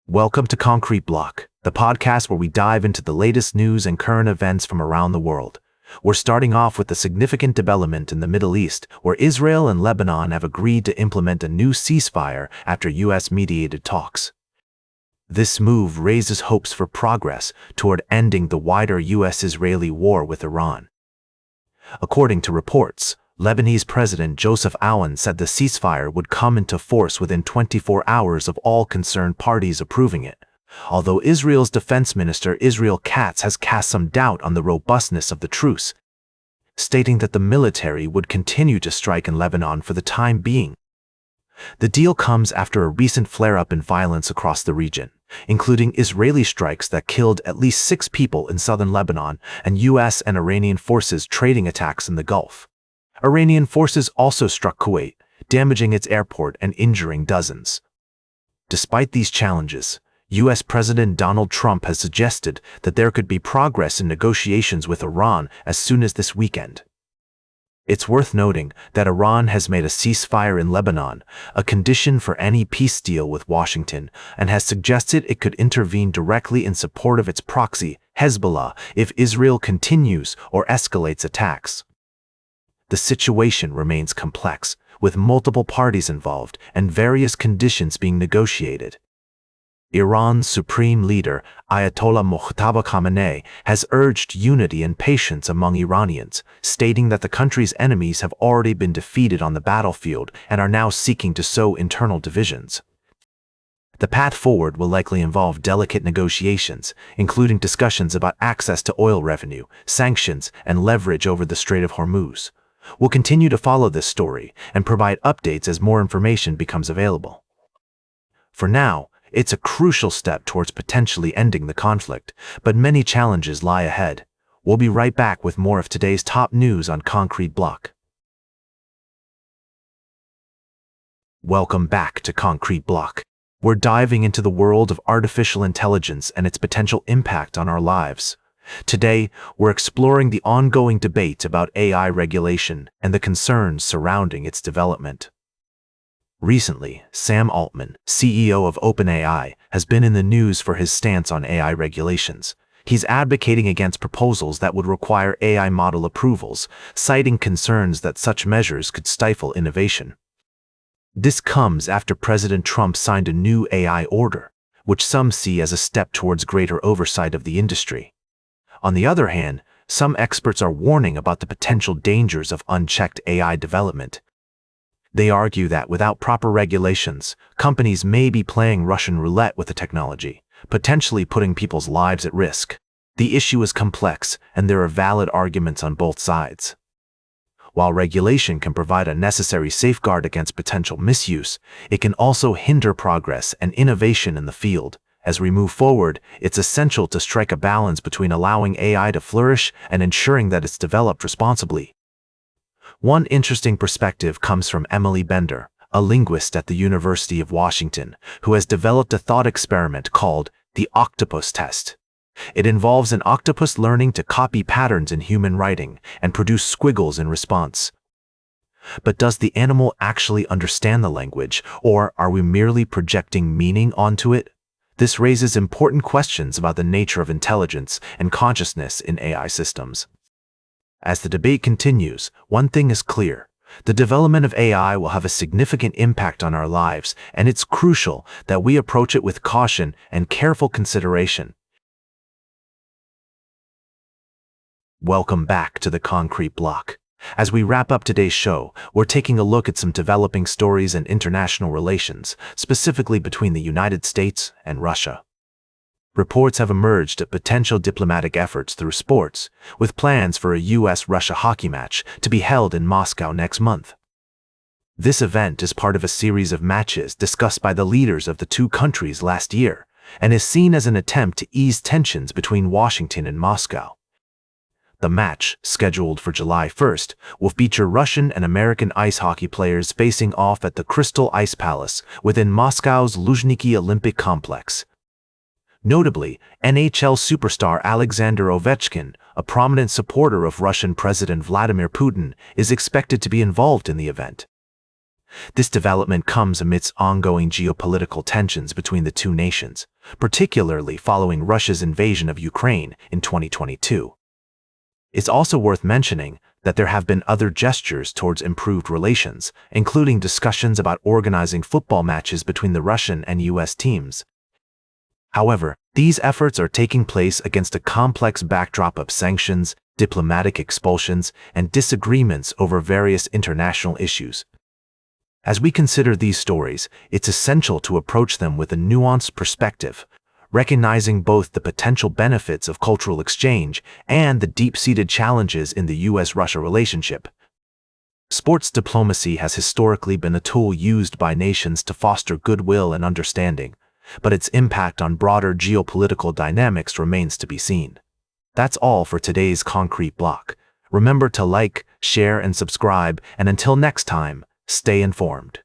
Welcome to Concrete Block, the podcast where we dive into the latest news and current events from around the world. We're starting off with a significant development in the Middle East, where Israel and Lebanon have agreed to implement a new ceasefire after U.S.-mediated talks. This move raises hopes for progress toward ending the wider U.S.-Israeli war with Iran. According to reports, Lebanese President Joseph Aoun said the ceasefire would come into force within 24 hours of all concerned parties approving it, although Israel's Defense Minister Israel Katz has cast some doubt on the robustness of the truce, stating that the military would continue to strike in Lebanon for the time being. The deal comes after a recent flare-up in violence across the region, including Israeli strikes that killed at least 6 people in southern Lebanon and U.S. and Iranian forces trading attacks in the Gulf. Iranian forces also struck Kuwait, damaging its airport and injuring dozens. Despite these challenges, U.S. President Donald Trump has suggested that there could be progress in negotiations with Iran as soon as this weekend. It's worth noting that Iran has made a ceasefire in Lebanon a condition for any peace deal with Washington and has suggested it could intervene directly in support of its proxy, Hezbollah, if Israel continues or escalates attacks. The situation remains complex, with multiple parties involved and various conditions being negotiated. Iran's supreme leader, Ayatollah Mojtaba Khamenei, has urged unity and patience among Iranians, stating that the country's enemies have already been defeated on the battlefield and are now seeking to sow internal divisions. The path forward will likely involve delicate negotiations, including discussions about access to oil revenue, sanctions, and leverage over the Strait of Hormuz. We'll continue to follow this story and provide updates as more information becomes available. For now, it's a crucial step towards potentially ending the conflict, but many challenges lie ahead. We'll be right back with more of today's top news on Concrete Block. Welcome back to Concrete Block. We're diving into the world of artificial intelligence and its potential impact on our lives. Today, we're exploring the ongoing debate about AI regulation and the concerns surrounding its development. Recently, Sam Altman, CEO of OpenAI, has been in the news for his stance on AI regulations. He's advocating against proposals that would require AI model approvals, citing concerns that such measures could stifle innovation. This comes after President Trump signed a new AI order, which some see as a step towards greater oversight of the industry. On the other hand, some experts are warning about the potential dangers of unchecked AI development. They argue that without proper regulations, companies may be playing Russian roulette with the technology, potentially putting people's lives at risk. The issue is complex, and there are valid arguments on both sides. While regulation can provide a necessary safeguard against potential misuse, it can also hinder progress and innovation in the field. As we move forward, it's essential to strike a balance between allowing AI to flourish and ensuring that it's developed responsibly. One interesting perspective comes from Emily Bender, a linguist at the University of Washington, who has developed a thought experiment called the octopus test. It involves an octopus learning to copy patterns in human writing and produce squiggles in response. But does the animal actually understand the language, or are we merely projecting meaning onto it? This raises important questions about the nature of intelligence and consciousness in AI systems. As the debate continues, one thing is clear. The development of AI will have a significant impact on our lives, and it's crucial that we approach it with caution and careful consideration. Welcome back to the Concrete Block. As we wrap up today's show, we're taking a look at some developing stories in international relations, specifically between the United States and Russia. Reports have emerged of potential diplomatic efforts through sports, with plans for a U.S.-Russia hockey match to be held in Moscow next month. This event is part of a series of matches discussed by the leaders of the two countries last year, and is seen as an attempt to ease tensions between Washington and Moscow. The match, scheduled for July 1st, will feature Russian and American ice hockey players facing off at the Crystal Ice Palace within Moscow's Luzhniki Olympic Complex. Notably, NHL superstar Alexander Ovechkin, a prominent supporter of Russian President Vladimir Putin, is expected to be involved in the event. This development comes amidst ongoing geopolitical tensions between the two nations, particularly following Russia's invasion of Ukraine in 2022. It's also worth mentioning that there have been other gestures towards improved relations, including discussions about organizing football matches between the Russian and U.S. teams. However, these efforts are taking place against a complex backdrop of sanctions, diplomatic expulsions, and disagreements over various international issues. As we consider these stories, it's essential to approach them with a nuanced perspective, recognizing both the potential benefits of cultural exchange and the deep-seated challenges in the U.S.-Russia relationship. Sports diplomacy has historically been a tool used by nations to foster goodwill and understanding, but its impact on broader geopolitical dynamics remains to be seen. That's all for today's Concrete Block. Remember to like, share, and subscribe, and until next time, stay informed.